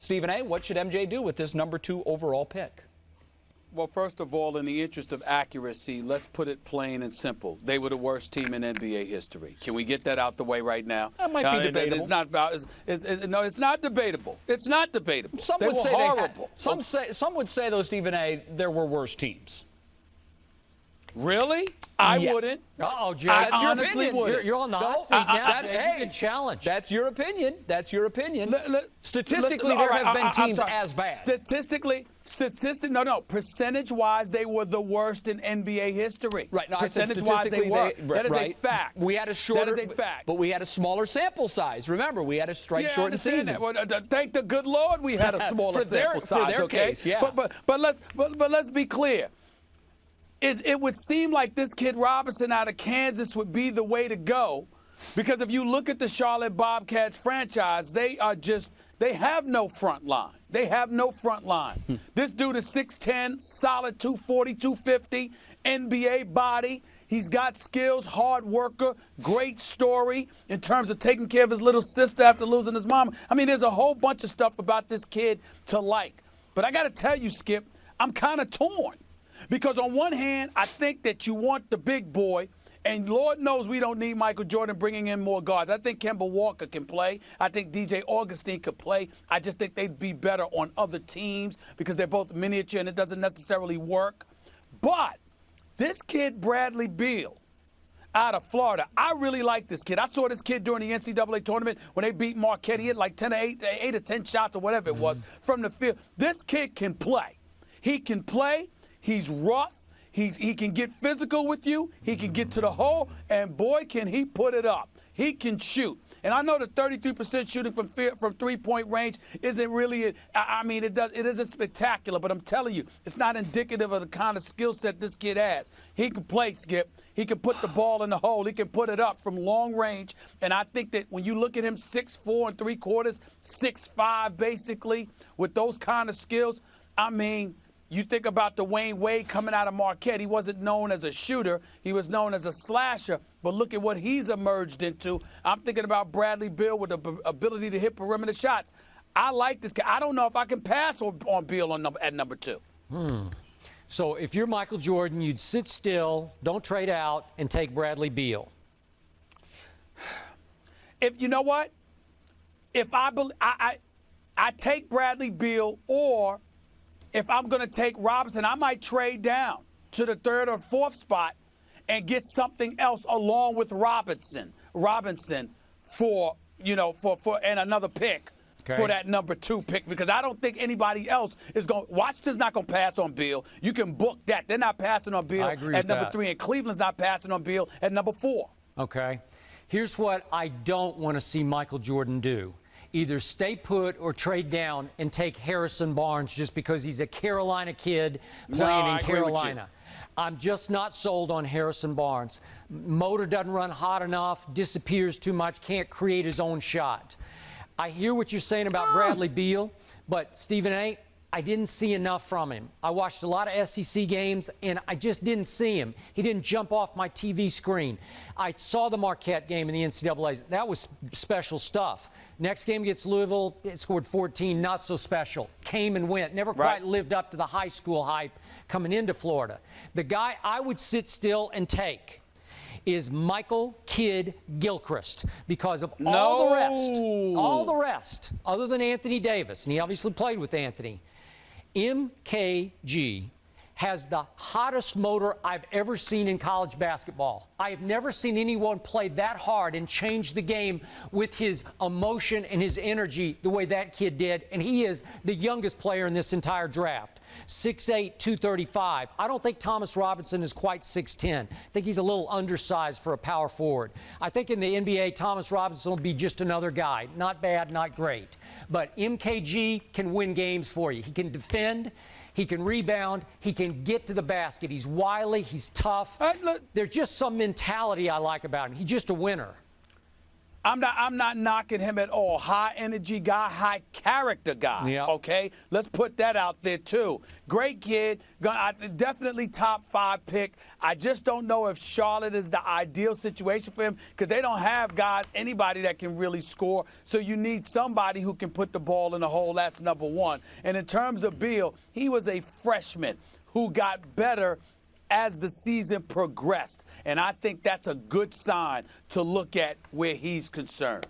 Stephen A., what should MJ do with this #2 overall pick? Well, first of all, in the interest of accuracy, let's put it plain and simple. They were the worst team in NBA history. Can we get that out the way right now? That might be debatable. It's not about. No, it's not debatable. It's not debatable. Some they would were say horrible. Some would say, though, Stephen A., there were worse teams. Really? I wouldn't. Uh-oh, Jay. That's your honestly opinion. wouldn't. You're on the hot seat now. That's, Jay. hey, You can challenge. That's your opinion. That's your opinion. Statistically, Listen, there have been I'm teams sorry. as bad. No. Percentage-wise, they were the worst in NBA history. Right. No, Percentage-wise, they were. That is a fact. We had a shorter. That is a fact. But we had a smaller sample size. Remember, we had a strike shortened season. That. Well, thank the good Lord we had a smaller sample size. For their case, yeah. But let's be clear. It would seem like this kid Robinson out of Kansas would be the way to go, because if you look at the Charlotte Bobcats franchise, they have no front line. They have no front line. This dude is 6'10", solid 240, 250, NBA body. He's got skills, hard worker, great story in terms of taking care of his little sister after losing his mom. I mean, there's a whole bunch of stuff about this kid to like. But I got to tell you, Skip, I'm kind of torn. Because on one hand, I think that you want the big boy, and Lord knows we don't need Michael Jordan bringing in more guards. I think Kemba Walker can play. I think DJ Augustine could play. I just think they'd be better on other teams because they're both miniature and it doesn't necessarily work. But this kid, Bradley Beal, out of Florida, I really like this kid. I saw this kid during the NCAA tournament when they beat Marquette. He had like 8 or 10 shots or whatever it was from the field. This kid can play. He can play. He's rough. He can get physical with you. He can get to the hole, and boy, can he put it up. He can shoot. And I know the 33% shooting from three-point range isn't really, it isn't spectacular, but I'm telling you, it's not indicative of the kind of skill set this kid has. He can play, Skip. He can put the ball in the hole. He can put it up from long range. And I think that when you look at him 6'4 3/4, 6'5 basically, with those kind of skills, you think about Dwayne Wade coming out of Marquette. He wasn't known as a shooter. He was known as a slasher. But look at what he's emerged into. I'm thinking about Bradley Beal with the ability to hit perimeter shots. I like this guy. I don't know if I can pass on Beal at #2. So if you're Michael Jordan, you'd sit still, don't trade out, and take Bradley Beal. If you know what? If I take Bradley Beal, or if I'm going to take Robinson, I might trade down to the 3rd or 4th spot and get something else along with Robinson for another pick for that #2 pick, because I don't think anybody else is going. Washington's not going to pass on Beal. You can book that. They're not passing on Beal at #3, and Cleveland's not passing on Beal at #4. Okay. Here's what I don't want to see Michael Jordan do. Either stay put or trade down and take Harrison Barnes just because he's a Carolina kid playing in Carolina. I'm just not sold on Harrison Barnes. Motor doesn't run hot enough, disappears too much, can't create his own shot. I hear what you're saying about Bradley Beal, but Stephen A., I didn't see enough from him. I watched a lot of SEC games, and I just didn't see him. He didn't jump off my TV screen. I saw the Marquette game in the NCAAs. That was special stuff. Next game against Louisville, it scored 14, not so special. Came and went. Never quite lived up to the high school hype coming into Florida. The guy I would sit still and take is Michael Kidd Gilchrist, because of all the rest, other than Anthony Davis, and he obviously played with Anthony. MKG has the hottest motor I've ever seen in college basketball. I have never seen anyone play that hard and change the game with his emotion and his energy the way that kid did, and he is the youngest player in this entire draft. 6'8", 235. I don't think Thomas Robinson is quite 6'10". I think he's a little undersized for a power forward. I think in the NBA, Thomas Robinson will be just another guy. Not bad, not great. But MKG can win games for you. He can defend. He can rebound. He can get to the basket. He's wily. He's tough. There's just some mentality I like about him. He's just a winner. I'm not knocking him at all. High energy guy, high character guy. Yep. Okay, let's put that out there too. Great kid, definitely top 5 pick. I just don't know if Charlotte is the ideal situation for him because they don't have anybody that can really score. So you need somebody who can put the ball in the hole. That's number one. And in terms of Beal, he was a freshman who got better as the season progressed. And I think that's a good sign to look at where he's concerned.